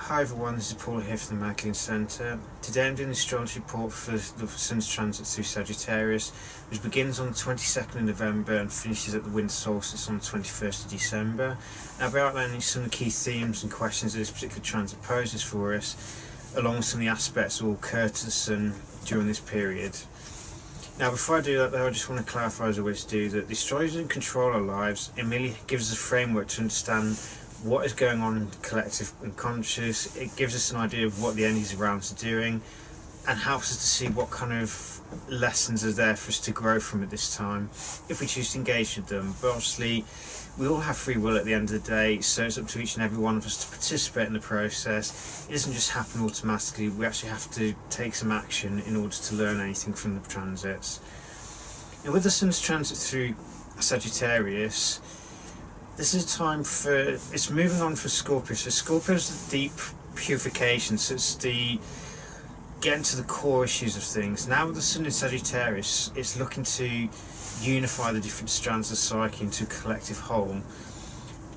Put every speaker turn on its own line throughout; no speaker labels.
Hi everyone, this is Paul here from the Magdalene Centre. Today I'm doing the astrology report for the Sun's transit through Sagittarius, which begins on the 22nd of November and finishes at the winter solstice on the 21st of December. I'll be outlining some of the key themes and questions that this particular transit poses for us, along with some of the aspects that will occur to the Sun during this period. Now, before I do that though, I just want to clarify, as I always do, that the astrology doesn't control our lives. It merely gives us a framework to understand what is going on in the collective and conscious. It gives us an idea of what the energies around us are doing and helps us to see what kind of lessons are there for us to grow from at this time if we choose to engage with them. But obviously we all have free will at the end of the day, so it's up to each and every one of us to participate in the process. It doesn't just happen automatically. We actually have to take some action in order to learn anything from the transits. And with the Sun's transit through Sagittarius, this is a time for, it's moving on for Scorpio. So Scorpio is the deep purification, so it's the getting to the core issues of things. Now with the Sun in Sagittarius, it's looking to unify the different strands of psyche into a collective whole.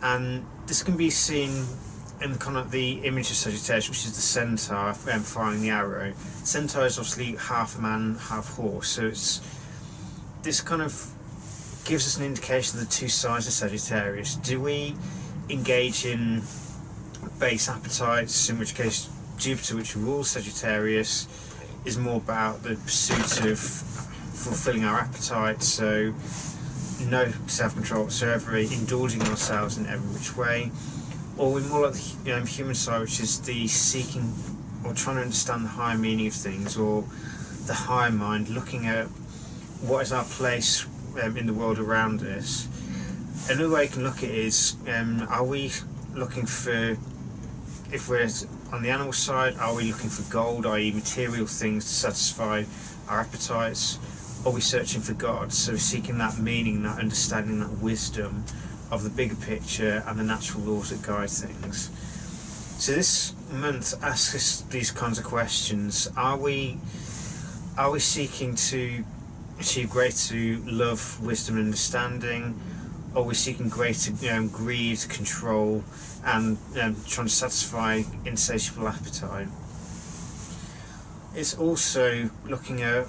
And this can be seen in the kind of the image of Sagittarius, which is the centaur firing the arrow. Centaur is obviously half man, half horse, so it's this kind of gives us an indication of the two sides of Sagittarius. Do we engage in base appetites, in which case Jupiter, which rules Sagittarius, is more about the pursuit of fulfilling our appetites, so no self-control whatsoever, indulging ourselves in every which way? Or we're more like the human side, which is the seeking or trying to understand the higher meaning of things, or the higher mind, looking at what is our place in the world around us. Another way you can look at it is, are we looking for, if we're on the animal side, are we looking for gold, i.e. material things to satisfy our appetites? Or are we searching for God, so seeking that meaning, that understanding, that wisdom of the bigger picture and the natural laws that guide things? So this month asks us these kinds of questions. Are we seeking to achieve greater love, wisdom and understanding? Or are we seeking greater greed, control and trying to satisfy insatiable appetite? It's also looking at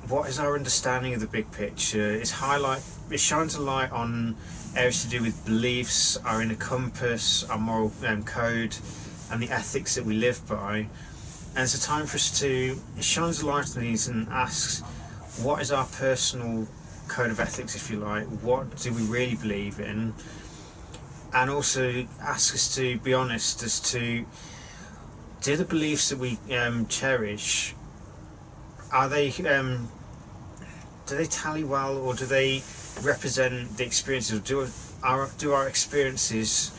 what is our understanding of the big picture. It shines a light on areas to do with beliefs, our inner compass, our moral code and the ethics that we live by. And it's a time for us to, it shines a light on these and asks, what is our personal code of ethics, if you like? What do we really believe in? And also ask us to be honest as to, do the beliefs that we cherish, are they do they tally well, or do they represent the experiences? Do our experiences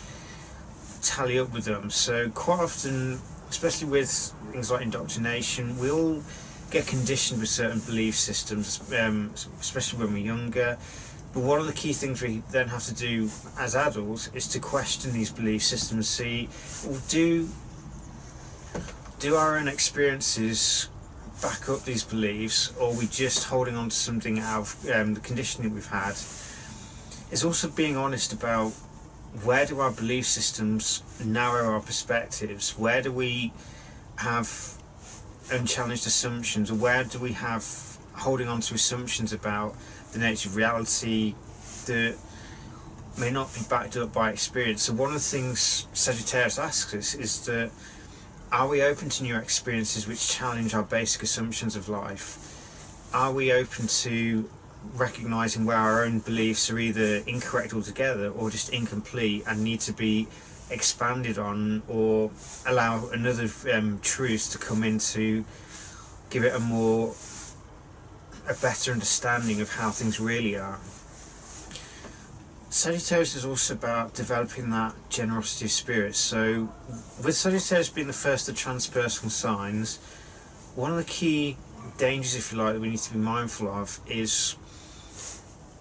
tally up with them? So quite often, especially with things like indoctrination, we all get conditioned with certain belief systems, especially when we're younger. But one of the key things we then have to do as adults is to question these belief systems, see, well, do our own experiences back up these beliefs, or are we just holding on to something out of the conditioning we've had? It's also being honest about, where do our belief systems narrow our perspectives? Where do we have unchallenged assumptions, or where do we have holding on to assumptions about the nature of reality that may not be backed up by experience? So one of the things Sagittarius asks us is that, are we open to new experiences which challenge our basic assumptions of life? Are we open to recognising where our own beliefs are either incorrect altogether or just incomplete and need to be expanded on, or allow another truth to come in to give it a better understanding of how things really are? Sagittarius is also about developing that generosity of spirit. So with Sagittarius being the first of the transpersonal signs, one of the key dangers, if you like, that we need to be mindful of is,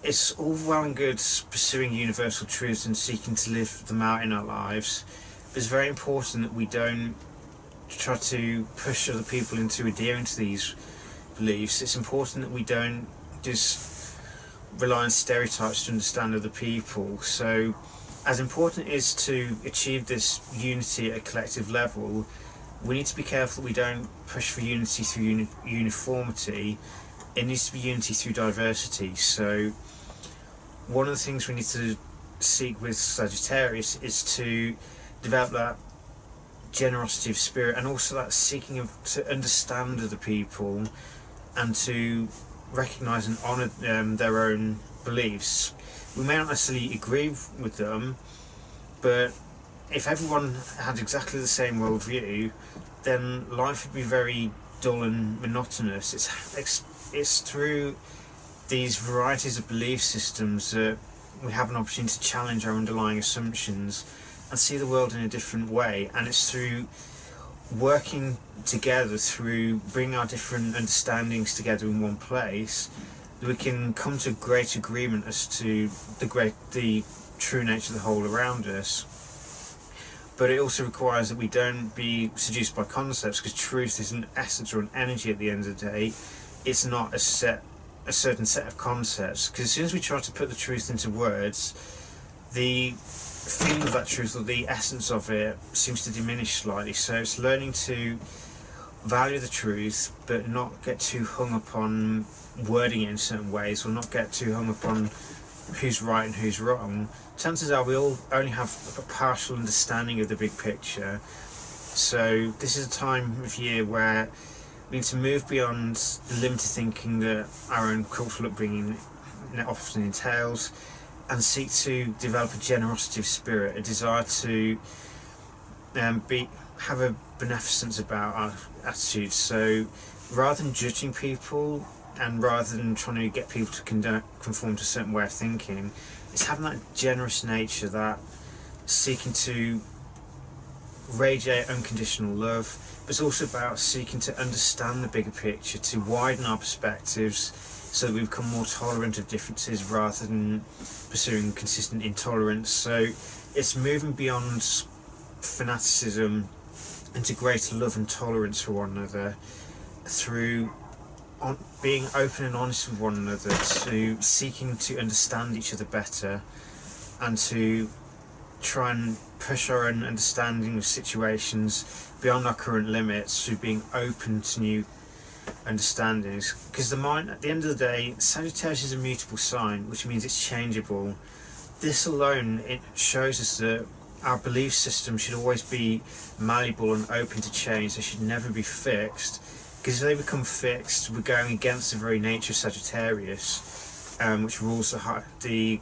it's all well and good pursuing universal truths and seeking to live them out in our lives, but it's very important that we don't try to push other people into adhering to these beliefs. It's important that we don't just rely on stereotypes to understand other people. So as important it is to achieve this unity at a collective level, we need to be careful that we don't push for unity through uniformity. It needs to be unity through diversity. So one of the things we need to seek with Sagittarius is to develop that generosity of spirit, and also that seeking to understand other people and to recognise and honour their own beliefs. We may not necessarily agree with them, but if everyone had exactly the same worldview, then life would be very dull and monotonous. It's through these varieties of belief systems that we have an opportunity to challenge our underlying assumptions and see the world in a different way. And it's through working together, through bringing our different understandings together in one place, that we can come to great agreement as to the true nature of the whole around us. But it also requires that we don't be seduced by concepts, because truth is an essence or an energy at the end of the day. It's not a certain set of concepts, because as soon as we try to put the truth into words, the feeling of that truth, or the essence of it, seems to diminish slightly. So it's learning to value the truth, but not get too hung up on wording it in certain ways, or not get too hung up on who's right and who's wrong. Chances are we all only have a partial understanding of the big picture. So this is a time of year where we need to move beyond the limited thinking that our own cultural upbringing often entails, and seek to develop a generosity of spirit, a desire to have a beneficence about our attitudes. So rather than judging people, and rather than trying to get people to conform to a certain way of thinking, it's having that generous nature, that seeking to radiate unconditional love. But it's also about seeking to understand the bigger picture, to widen our perspectives so that we become more tolerant of differences rather than pursuing consistent intolerance. So it's moving beyond fanaticism into greater love and tolerance for one another, through being open and honest with one another, to seeking to understand each other better, and to try and push our own understanding of situations beyond our current limits, through being open to new understandings. Because the mind, at the end of the day, Sagittarius is a mutable sign, which means it's changeable. This alone, it shows us that our belief system should always be malleable and open to change. They should never be fixed, because if they become fixed, we're going against the very nature of Sagittarius, which rules the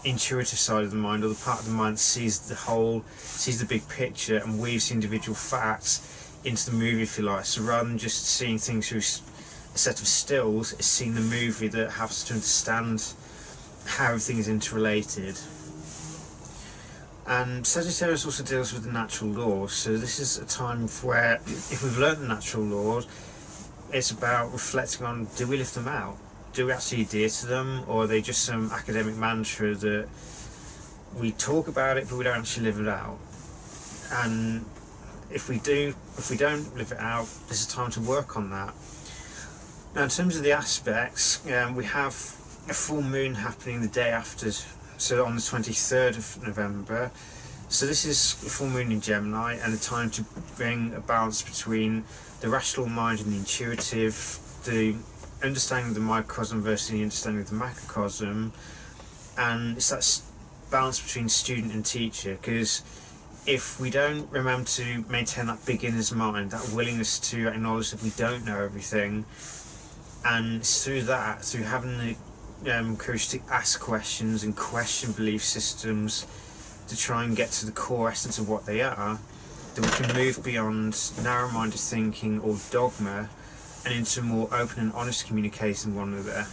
intuitive side of the mind, or the part of the mind that sees the whole, sees the big picture, and weaves the individual facts into the movie, if you like. So rather than just seeing things through a set of stills, it's seeing the movie that has to understand how everything is interrelated. And Sagittarius also deals with the natural laws. So this is a time where, if we've learned the natural laws, it's about reflecting on, do we live them out? Do we actually adhere to them, or are they just some academic mantra that we talk about it but we don't actually live it out? And if we don't live it out, there's a time to work on that. Now, in terms of the aspects, we have a full moon happening the day after, so on the 23rd of November. So this is a full moon in Gemini, and a time to bring a balance between the rational mind and the intuitive, the understanding of the microcosm versus the understanding of the macrocosm. And it's that balance between student and teacher, because if we don't remember to maintain that beginner's mind, that willingness to acknowledge that we don't know everything, and it's through that, through having the courage to ask questions and question belief systems to try and get to the core essence of what they are, that we can move beyond narrow-minded thinking or dogma and into more open and honest communication with one another.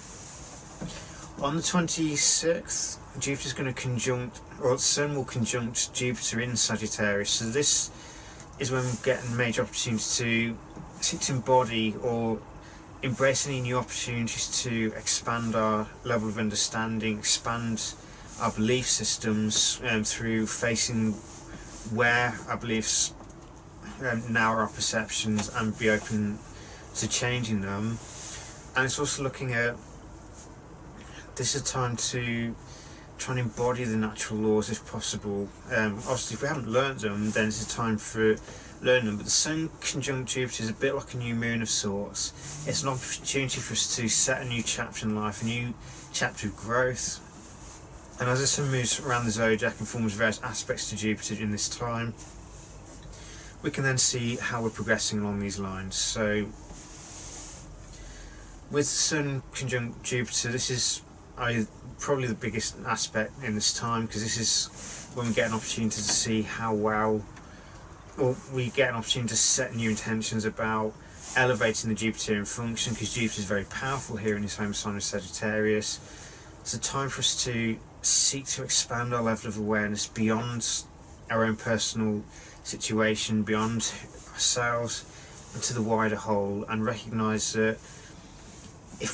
On the 26th, Jupiter's going to conjunct, or the Sun will conjunct Jupiter in Sagittarius. So this is when we get a major opportunity to seek to embody or embrace any new opportunities to expand our level of understanding, expand our belief systems through facing where our beliefs narrow our perceptions, and be open to changing them. And it's also looking at, this is a time to try and embody the natural laws if possible. Obviously, if we haven't learnt them, then it's a time for learning them. But the Sun conjunct Jupiter is a bit like a new moon of sorts. It's an opportunity for us to set a new chapter in life, a new chapter of growth. And as the Sun moves around the zodiac and forms various aspects to Jupiter in this time, we can then see how we're progressing along these lines. So, with Sun conjunct Jupiter, this is probably the biggest aspect in this time, because this is when we get an opportunity to see how well, or we get an opportunity to set new intentions about elevating the Jupiterian function, because Jupiter is very powerful here in his home sign of Sagittarius. It's a time for us to seek to expand our level of awareness beyond our own personal situation, beyond ourselves, and to the wider whole, and recognise that if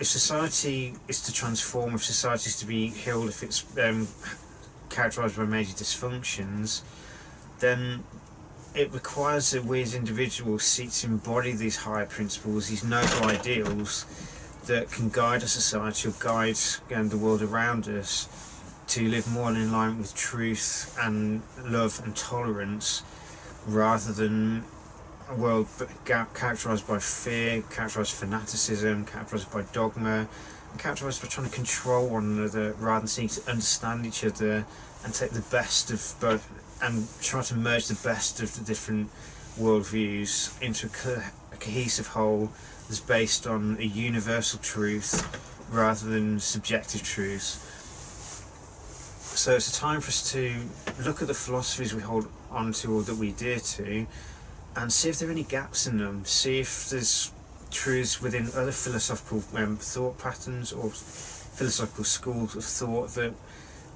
society is to transform, if society is to be healed, if it's characterised by major dysfunctions, then it requires that we as individuals seek to embody these higher principles, these noble ideals that can guide our society or guide the world around us to live more in alignment with truth and love and tolerance, rather than a world characterised by fear, characterised by fanaticism, characterised by dogma, and characterised by trying to control one another rather than seeking to understand each other and take the best of both, and try to merge the best of the different worldviews into a cohesive whole that's based on a universal truth rather than subjective truths. So it's a time for us to look at the philosophies we hold on to or that we adhere to, and see if there are any gaps in them, see if there's truths within other philosophical thought patterns or philosophical schools of thought that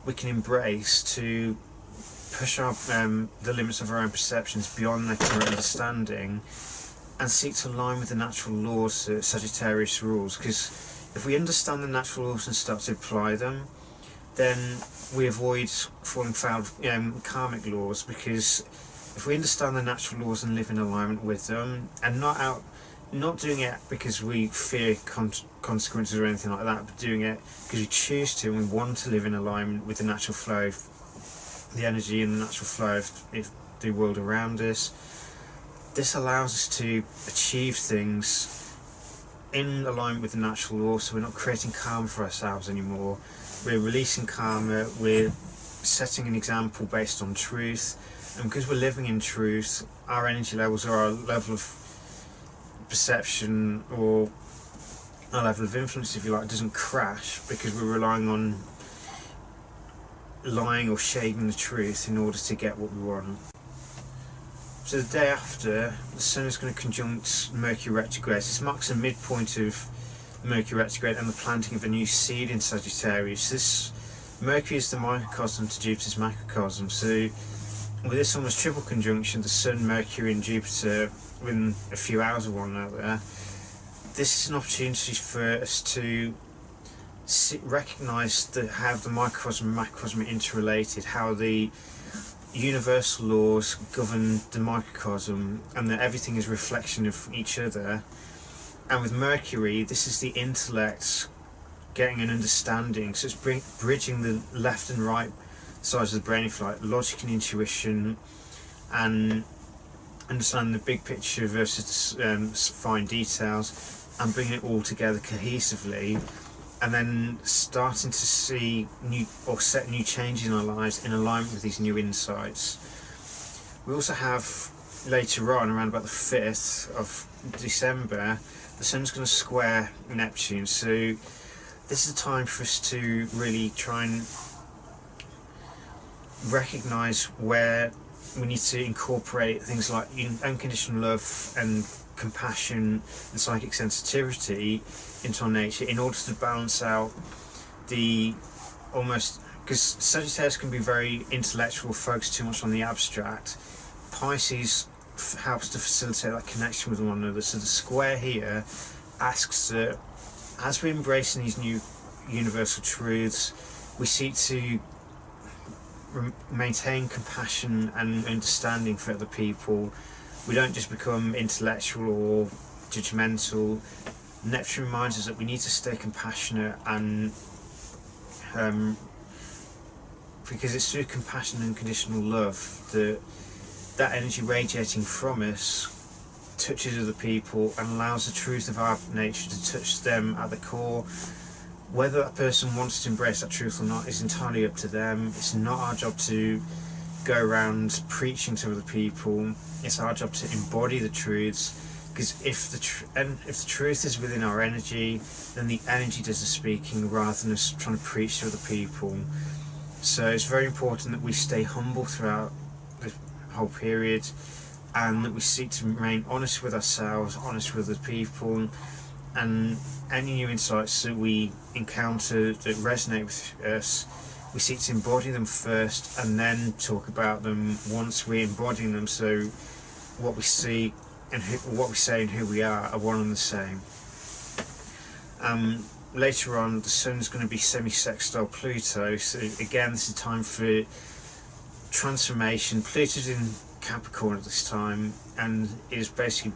we can embrace to push our the limits of our own perceptions beyond their current understanding, and seek to align with the natural laws that Sagittarius rules. Because if we understand the natural laws and start to apply them, then we avoid falling foul of karmic laws, because if we understand the natural laws and live in alignment with them, and not doing it because we fear consequences or anything like that, but doing it because we choose to and we want to live in alignment with the natural flow of the energy and the natural flow of the world around us, this allows us to achieve things in alignment with the natural law, so we're not creating karma for ourselves anymore. We're releasing karma, we're setting an example based on truth, and because we're living in truth, our energy levels or our level of perception or our level of influence, if you like, doesn't crash because we're relying on lying or shading the truth in order to get what we want. So the day after, the Sun is going to conjunct Mercury retrograde. This marks the midpoint of Mercury retrograde and the planting of a new seed in Sagittarius. This Mercury is the microcosm to Jupiter's macrocosm. So with this almost triple conjunction, the Sun, Mercury and Jupiter within a few hours of one another, this is an opportunity for us to recognise how the microcosm and macrocosm are interrelated, how the universal laws govern the microcosm, and that everything is a reflection of each other. And with Mercury, this is the intellect getting an understanding, so it's bridging the left and right sides of the brain, if you like, logic and intuition, and understanding the big picture versus fine details, and bringing it all together cohesively, and then starting to see new or set new changes in our lives in alignment with these new insights. We also have later on, around about the 5th of December, the Sun's going to square Neptune. So this is a time for us to really try and recognise where we need to incorporate things like unconditional love and compassion and psychic sensitivity into our nature in order to balance out the almost, because Sagittarius can be very intellectual, focused too much on the abstract. Pisces helps to facilitate that connection with one another. So the square here asks that as we're embracing these new universal truths, we seek to maintain compassion and understanding for other people. We don't just become intellectual or judgmental. Neptune reminds us that we need to stay compassionate and because it's through compassion and unconditional love that energy radiating from us touches other people and allows the truth of our nature to touch them at the core. Whether that person wants to embrace that truth or not is entirely up to them. It's not our job to go around preaching to other people. It's our job to embody the truths, because if the truth is within our energy, then the energy does the speaking rather than us trying to preach to other people. So it's very important that we stay humble throughout the whole period, and that we seek to remain honest with ourselves, honest with other people, and any new insights that we encounter that resonate with us, we seek to embody them first and then talk about them once we're embodying them, so what we see and what we say and who we are one and the same. Later on, the Sun's going to be semi-sextile Pluto, so again this is time for transformation. Pluto's in Capricorn at this time and is basically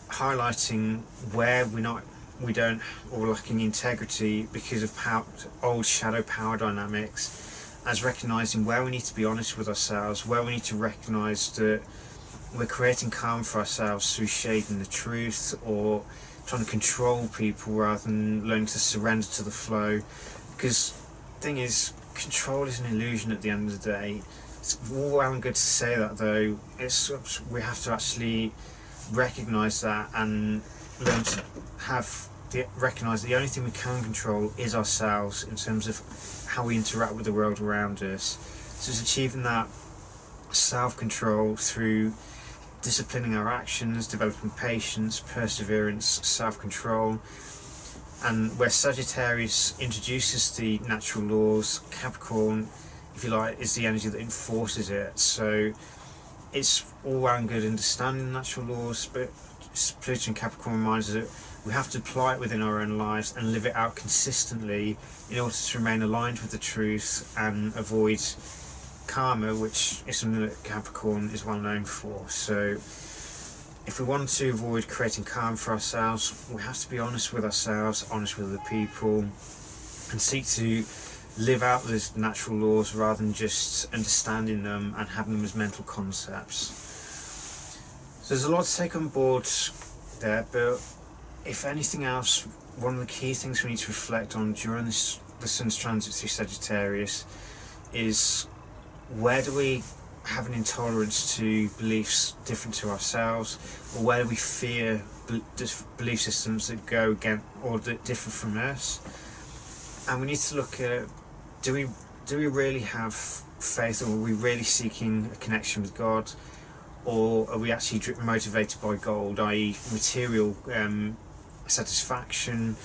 highlighting where we don't or lacking integrity because of old shadow power dynamics, as recognizing where we need to be honest with ourselves, where we need to recognize that we're creating karma for ourselves through shading the truth or trying to control people rather than learning to surrender to the flow. Because the thing is, control is an illusion at the end of the day. It's all well and good to say that, though. We have to actually recognise that and learn to recognise the only thing we can control is ourselves in terms of how we interact with the world around us. So it's achieving that self-control through disciplining our actions, developing patience, perseverance, self-control. And where Sagittarius introduces the natural laws, Capricorn, if you like, is the energy that enforces it. So it's all well and good understanding the natural laws, but Pluto and Capricorn reminds us that we have to apply it within our own lives and live it out consistently in order to remain aligned with the truth and avoid karma, which is something that Capricorn is well known for. So if we want to avoid creating karma for ourselves, we have to be honest with ourselves, honest with other people, and seek to live out those natural laws rather than just understanding them and having them as mental concepts. So there's a lot to take on board there, but if anything else, one of the key things we need to reflect on during the Sun's transit through Sagittarius is, where do we have an intolerance to beliefs different to ourselves, or where do we fear belief systems that go against or that differ from us? And we need to look at, do we really have faith, or are we really seeking a connection with God, or are we actually motivated by gold, i.e. material satisfaction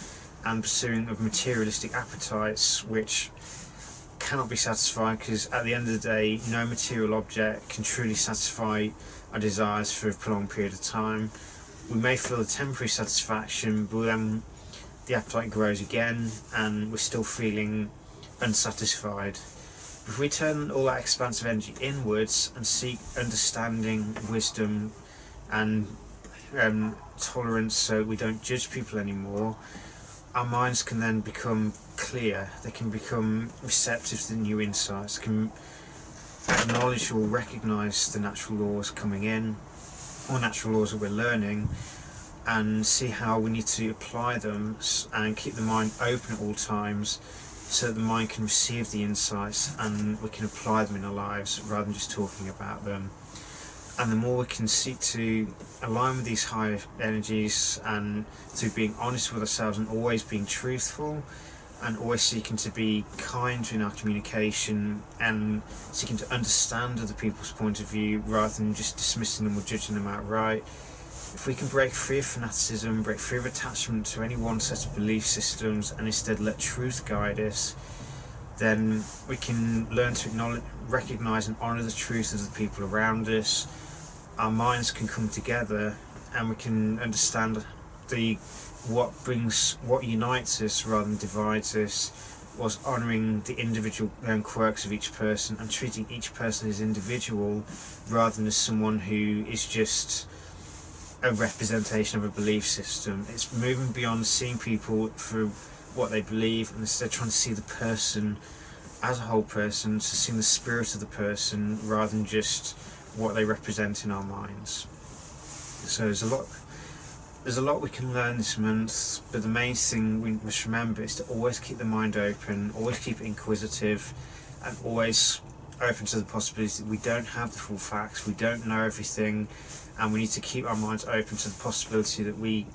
and pursuing of materialistic appetites which cannot be satisfied, because at the end of the day no material object can truly satisfy our desires for a prolonged period of time. We may feel a temporary satisfaction, but then the appetite grows again and we're still feeling unsatisfied. If we turn all that expansive energy inwards and seek understanding, wisdom and tolerance, so we don't judge people anymore, our minds can then become clear, they can become receptive to the new insights, can acknowledge or recognise the natural laws coming in, or natural laws that we're learning, and see how we need to apply them and keep the mind open at all times so that the mind can receive the insights and we can apply them in our lives rather than just talking about them. And the more we can seek to align with these higher energies and through being honest with ourselves and always being truthful and always seeking to be kind in our communication and seeking to understand other people's point of view rather than just dismissing them or judging them outright, if we can break free of fanaticism, break free of attachment to any one set of belief systems and instead let truth guide us, then we can learn to acknowledge, recognise and honour the truth of the people around us. Our minds can come together and we can understand what unites us rather than divides us, was honouring the individual quirks of each person and treating each person as individual rather than as someone who is just a representation of a belief system. It's moving beyond seeing people for what they believe and instead trying to see the person as a whole person, to see the spirit of the person rather than just what they represent in our minds. So there's a lot we can learn this month, but the main thing we must remember is to always keep the mind open, always keep it inquisitive, and always open to the possibility that we don't have the full facts, we don't know everything, and we need to keep our minds open to the possibility that we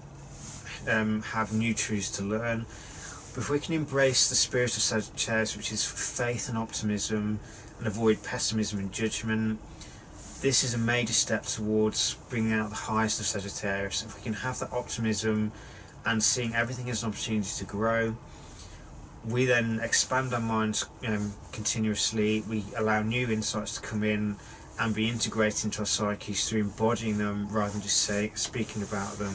have new truths to learn. But if we can embrace the spirit of Sagittarius, which is faith and optimism, and avoid pessimism and judgment, this is a major step towards bringing out the highest of Sagittarius. If we can have that optimism and seeing everything as an opportunity to grow, we then expand our minds continuously. We allow new insights to come in and be integrated into our psyches through embodying them rather than just speaking about them.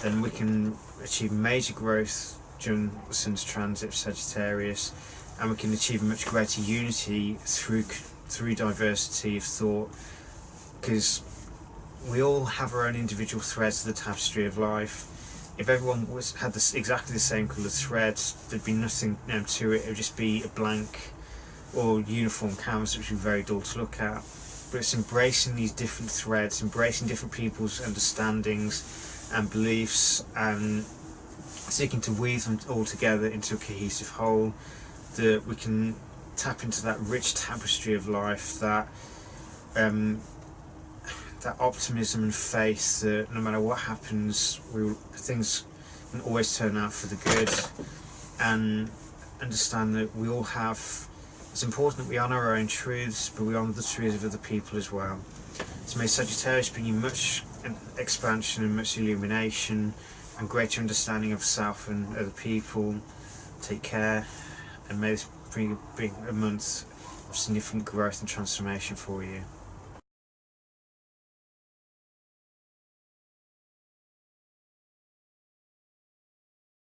Then we can achieve major growth during the Sun's transit of Sagittarius, and we can achieve a much greater unity through diversity of thought, because we all have our own individual threads of the tapestry of life. If everyone had exactly the same coloured threads, there'd be nothing to it. It would just be a blank or uniform canvas, which would be very dull to look at. But it's embracing these different threads, embracing different people's understandings and beliefs, and seeking to weave them all together into a cohesive whole, that we can tap into that rich tapestry of life, that optimism and faith that no matter what happens, things can always turn out for the good, and understand that we all have, it's important that we honour our own truths, but we honour the truths of other people as well. So may Sagittarius bring you much expansion and much illumination and greater understanding of self and other people. Take care, and may this bring a month of significant growth and transformation for you.